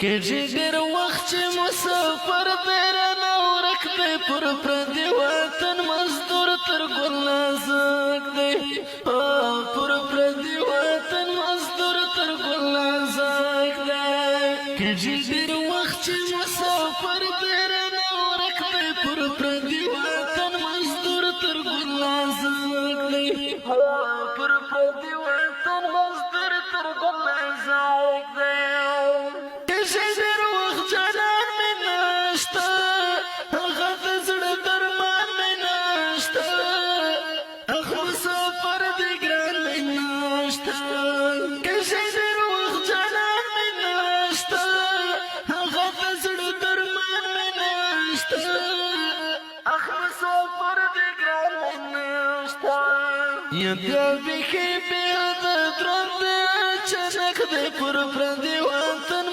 کېږي ډېر وخت چې مسافر دی رانه ورک دی پر پردي وطن مزدور تر ګل نازک دی پر پردي وطن مزدور تر ګل نازک دی کېږي ډېر وخت چې مسافر دی رانه ورک دی پر پردي وطن مزدور تر ګل نازک دی پر پردي وطن مزدور تر ګل نازک دی یا بیا بیخی بیا د درند چنک دی پر پردی وطن